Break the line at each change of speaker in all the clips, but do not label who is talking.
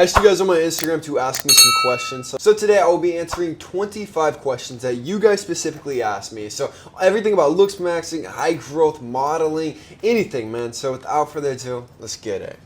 I asked you guys on my Instagram to ask me some questions. So today I will be answering 25 questions that you guys specifically asked me. So everything about Looksmaxxing, high growth, modeling, anything, man. So without further ado, let's get it.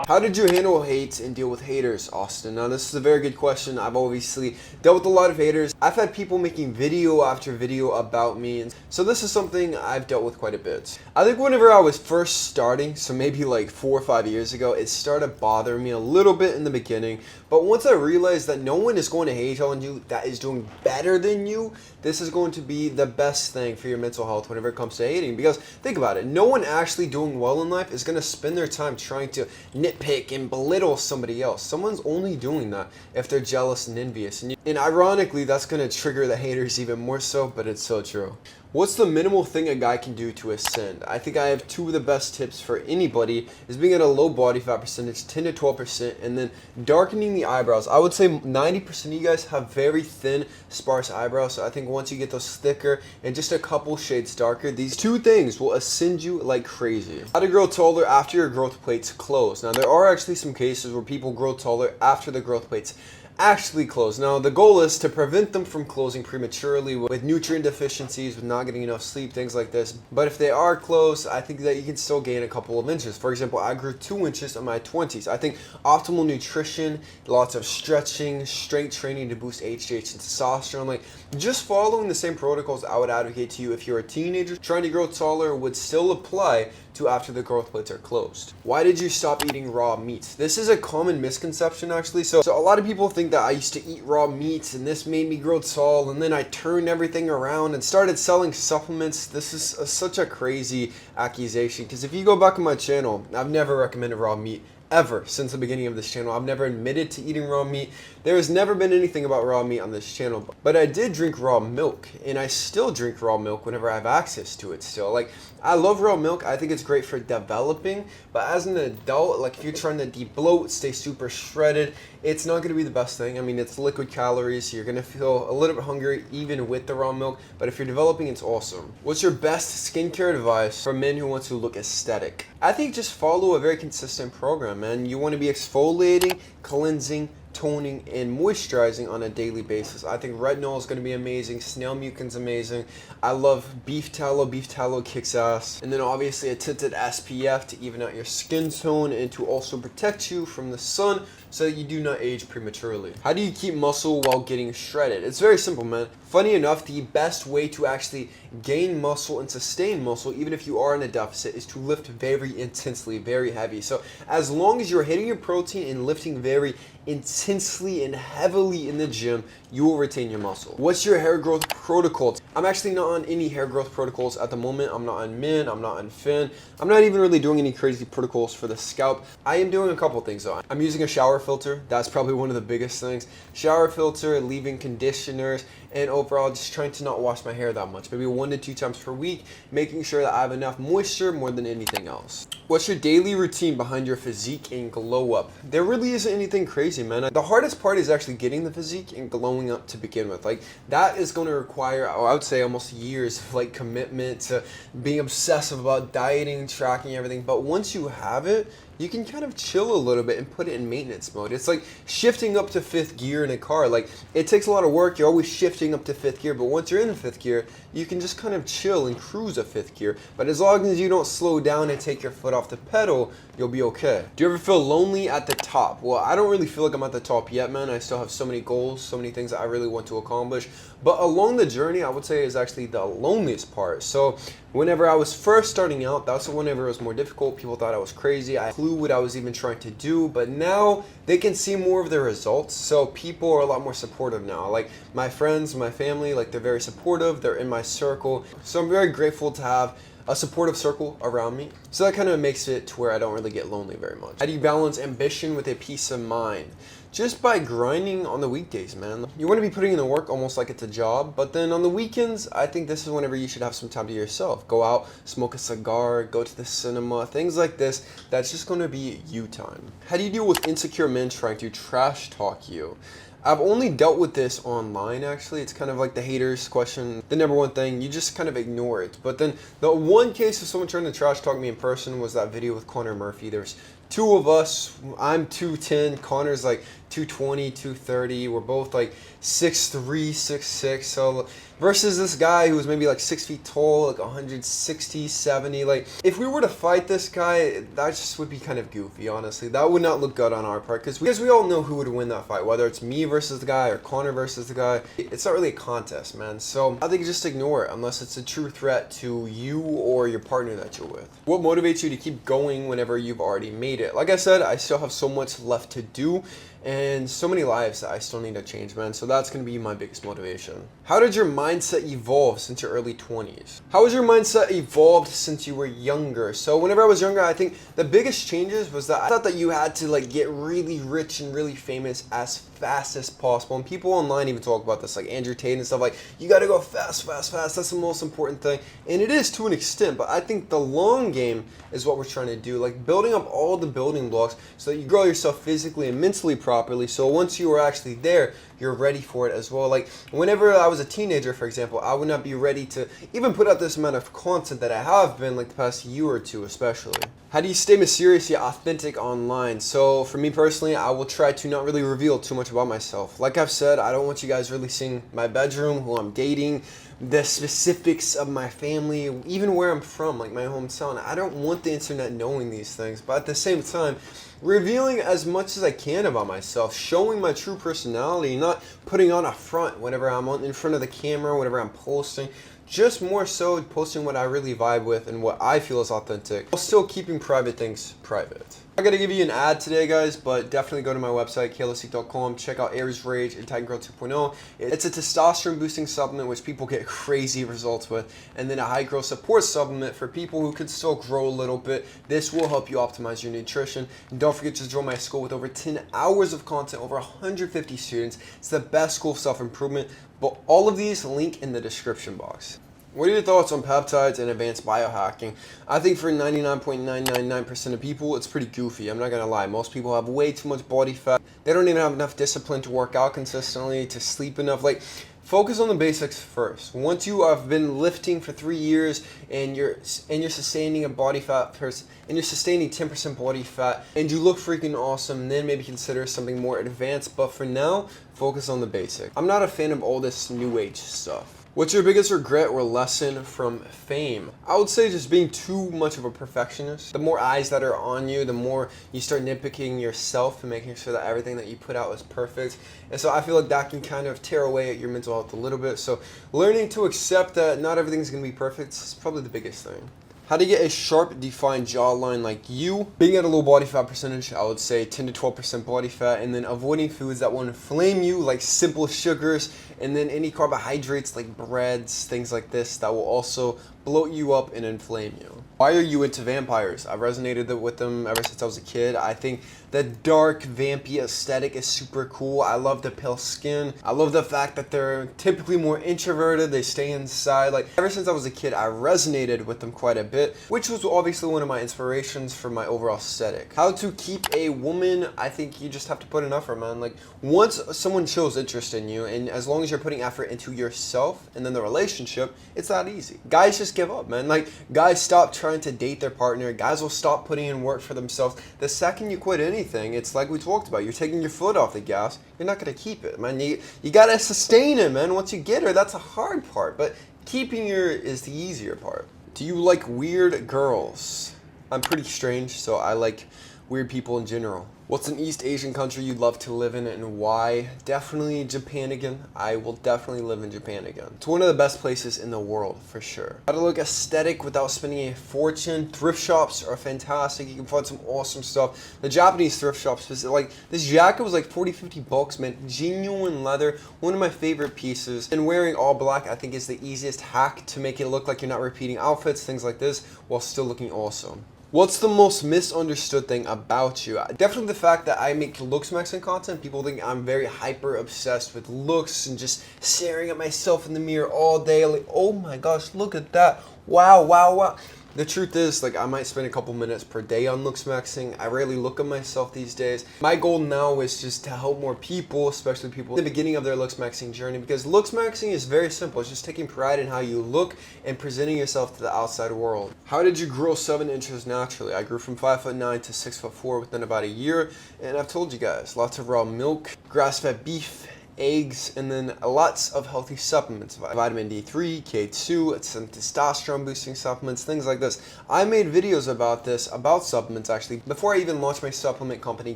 How did you handle hate and deal with haters, Austin? Now this is a very good question. I've obviously dealt with a lot of haters. I've had people making video after video about me, and so this is something I've dealt with quite a bit. I think whenever I was first starting, so maybe like 4 or 5 years ago, it started bothering me a little bit in the beginning, but once I realized that no one is going to hate on you that is doing better than you, this is going to be the best thing for your mental health whenever it comes to hating. Because think about it, no one actually doing well in life is going to spend their time trying to nitpick and belittle somebody else. Someone's only doing that if they're jealous and envious. And ironically, that's going to trigger the haters even more so, but it's so true. What's the minimal thing a guy can do to ascend? I think I have two of the best tips for anybody is being at a low body fat percentage, 10 to 12%, and then darkening the eyebrows. I would say 90% of you guys have very thin, sparse eyebrows, so I think once you get those thicker and just a couple shades darker, these two things will ascend you like crazy. How to grow taller after your growth plates close. Now there are actually some cases where people grow taller after the growth plates actually close. Now the goal is to prevent them from closing prematurely with nutrient deficiencies, with not getting enough sleep, things like this. But if they are closed, I think that you can still gain a couple of inches. For example, I grew 2 inches in my 20s. I think optimal nutrition, lots of stretching, strength training to boost HGH and testosterone, like just following the same protocols I would advocate to you if you're a teenager trying to grow taller would still apply to after the growth plates are closed. Why did you stop eating raw meat? This is a common misconception actually. So a lot of people think that I used to eat raw meat and this made me grow tall, and then I turned everything around and started selling supplements. This is such a crazy accusation, because if you go back on my channel, I've never recommended raw meat ever since the beginning of this channel. I've never admitted to eating raw meat. There has never been anything about raw meat on this channel, but I did drink raw milk, and I still drink raw milk whenever I have access to it still. Like, I love raw milk. I think it's great for developing, but as an adult, like if you're trying to de-bloat, stay super shredded, it's not going to be the best thing. I mean, it's liquid calories. You're going to feel a little bit hungry even with the raw milk, but if you're developing, it's awesome. What's your best skincare advice for men who want to look aesthetic? I think just follow a very consistent program, man. You want to be exfoliating, cleansing, toning, and moisturizing on a daily basis. I think retinol is going to be amazing. Snail mucin's amazing. I love beef tallow. Beef tallow kicks ass. And then obviously a tinted SPF to even out your skin tone and to also protect you from the sun so that you do not age prematurely. How do you keep muscle while getting shredded? It's very simple, man. Funny enough, the best way to actually gain muscle and sustain muscle, even if you are in a deficit, is to lift very intensely, very heavy. So as long as you're hitting your protein and lifting very intensely and heavily in the gym, you will retain your muscle. What's your hair growth protocol? I'm actually not on any hair growth protocols at the moment. I'm not on Min, I'm not on Fin. I'm not even really doing any crazy protocols for the scalp. I am doing a couple things though. I'm using a shower filter. That's probably one of the biggest things. Shower filter, leave-in conditioners, and overall just trying to not wash my hair that much. Maybe 1 to 2 times per week, making sure that I have enough moisture more than anything else. What's your daily routine behind your physique and glow up? There really isn't anything crazy, man. The hardest part is actually getting the physique and glowing up to begin with. Like, that is going to require, I would say, almost years of like commitment to being obsessive about dieting, tracking everything. But once you have it, you can kind of chill a little bit and put it in maintenance mode. It's like shifting up to 5th gear in a car. Like, it takes a lot of work. You're always shifting up to 5th gear, but once you're in 5th gear, you can just kind of chill and cruise a 5th gear. But as long as you don't slow down and take your foot off the pedal, you'll be okay. Do you ever feel lonely at the top? Well, I don't really feel like I'm at the top yet, man. I still have so many goals, so many things that I really want to accomplish. But along the journey, I would say is actually the loneliest part. So whenever I was first starting out, that's whenever it was more difficult. People thought I was crazy. I flew what I was even trying to do, but now they can see more of the results. So people are a lot more supportive now. Like my friends, my family, like they're very supportive. They're in my circle. So I'm very grateful to have a supportive circle around me. So that kind of makes it to where I don't really get lonely very much. How do you balance ambition with a peace of mind? just by grinding on the weekdays, man. You want to be putting in the work almost like it's a job, but then on the weekends, I think this is whenever you should have some time to yourself. Go out, smoke a cigar, go to the cinema, things like this. That's just going to be you time. How do you deal with insecure men trying to trash talk you? I've only dealt with this online, actually. It's kind of like the haters question. The number one thing, you just kind of ignore it. But then the one case of someone trying to trash talk me in person was that video with Connor Murphy. There's two of us. I'm 210. Connor's like 220, 230. We're both like 6'3", 6'6". So versus this guy who was maybe like 6 feet tall, like 160, 70. Like if we were to fight this guy, that just would be kind of goofy, honestly. That would not look good on our part because we all know who would win that fight, whether it's me versus the guy or Connor versus the guy. It's not really a contest, man. So I think just ignore it unless it's a true threat to you or your partner that you're with. What motivates you to keep going whenever you've already made it? Like I said, I still have so much left to do and so many lives that I still need to change, man. So that's going to be my biggest motivation. How did your mindset evolve since your early 20s? How has your mindset evolved since you were younger? So whenever I was younger, I think the biggest changes was that I thought that you had to like get really rich and really famous as fast as possible. And people online even talk about this, like Andrew Tate and stuff, like you got to go fast, fast, fast. That's the most important thing. And it is to an extent, but I think the long game is what we're trying to do, like building up all the building blocks so that you grow yourself physically and mentally properly. So once you are actually there, you're ready for it as well. Like whenever I was a teenager, for example, I would not be ready to even put out this amount of content that I have been like the past year or two especially. How do you stay mysterious yet authentic online? So for me personally, I will try to not really reveal too much about myself. Like I've said, I don't want you guys really seeing my bedroom, who I'm dating, the specifics of my family, even where I'm from, like my hometown. I don't want the internet knowing these things, but at the same time, revealing as much as I can about myself, showing my true personality, not putting on a front whenever I'm in front of the camera, whenever I'm posting. Just more so posting what I really vibe with and what I feel is authentic, while still keeping private things private. I gotta give you an ad today, guys, but definitely go to my website, kalosique.com, check out Aries Rage and Titan Girl 2.0. It's a testosterone boosting supplement which people get crazy results with, and then a high growth support supplement for people who could still grow a little bit. This will help you optimize your nutrition. And don't forget to join my school with over 10 hours of content, over 150 students. It's the best school of self-improvement, but all of these link in the description box. What are your thoughts on peptides and advanced biohacking? I think for 99.999% of people, it's pretty goofy. I'm not going to lie. Most people have way too much body fat. They don't even have enough discipline to work out consistently, to sleep enough. Like, focus on the basics first. Once you have been lifting for 3 years and you're sustaining a body fat person, and you're sustaining 10% body fat, and you look freaking awesome, then maybe consider something more advanced. But for now, focus on the basic. I'm not a fan of all this new age stuff. What's your biggest regret or lesson from fame? I would say just being too much of a perfectionist. The more eyes that are on you, the more you start nitpicking yourself and making sure that everything that you put out is perfect. And so I feel like that can kind of tear away at your mental health a little bit. So learning to accept that not everything's going to be perfect is probably the biggest thing. How to get a sharp, defined jawline like you? Being at a low body fat percentage, I would say 10 to 12% body fat, and then avoiding foods that will inflame you, like simple sugars, and then any carbohydrates like breads, things like this that will also bloat you up and inflame you. Why are you into vampires? I've resonated with them ever since I was a kid. I think the dark, vampy aesthetic is super cool. I love the pale skin. I love the fact that they're typically more introverted. They stay inside. Like, ever since I was a kid, I resonated with them quite a bit, which was obviously one of my inspirations for my overall aesthetic. How to keep a woman? I think you just have to put an effort, man. Like, once someone shows interest in you, and as long as you're putting effort into yourself and then the relationship, it's that easy. Guys just give up, man. Like, guys stop trying to date their partner. Guys will stop putting in work for themselves. The second you quit anything, it's like we talked about. You're taking your foot off the gas. You're not going to keep it, man. You got to sustain it, man. Once you get her, that's a hard part. But keeping her is the easier part. Do you like weird girls? I'm pretty strange, so I like weird people in general. What's an East Asian country you'd love to live in and why? Definitely Japan again. I will definitely live in Japan again. It's one of the best places in the world, for sure. How to look aesthetic without spending a fortune. Thrift shops are fantastic. You can find some awesome stuff. The Japanese thrift shops, like, this jacket was like 40, 50 bucks, man. Genuine leather. One of my favorite pieces. And wearing all black, I think, is the easiest hack to make it look like you're not repeating outfits, things like this, while still looking awesome. What's the most misunderstood thing about you? Definitely the fact that I make Looksmaxxing content. People think I'm very hyper obsessed with looks and just staring at myself in the mirror all day. Like, oh my gosh, look at that. Wow, wow, wow. The truth is, like, I might spend a couple minutes per day on Looksmaxxing. I rarely look at myself these days. My goal now is just to help more people, especially people at the beginning of their Looksmaxxing journey, because Looksmaxxing is very simple. It's just taking pride in how you look and presenting yourself to the outside world. How did you grow 7 inches naturally? I grew from 5'9" to 6'4" within about a year, and I've told you guys, lots of raw milk, grass-fed beef, eggs, and then lots of healthy supplements, vitamin D3, K2, some testosterone boosting supplements, things like this. I made videos about this, about supplements actually, before I even launched my supplement company,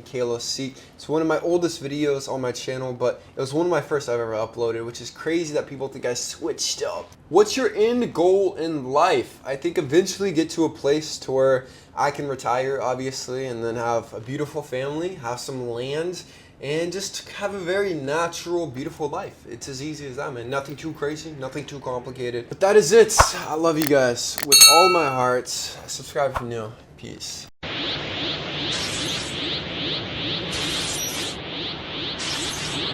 kalosique. It's one of my oldest videos on my channel, but it was one of my first I've ever uploaded, which is crazy that people think I switched up. What's your end goal in life? I think eventually get to a place to where I can retire, obviously, and then have a beautiful family, have some land, and just have a very natural, beautiful life. It's as easy as that, man. Nothing too crazy, nothing too complicated. But that is it. I love you guys with all my heart. Subscribe if you're new. Peace.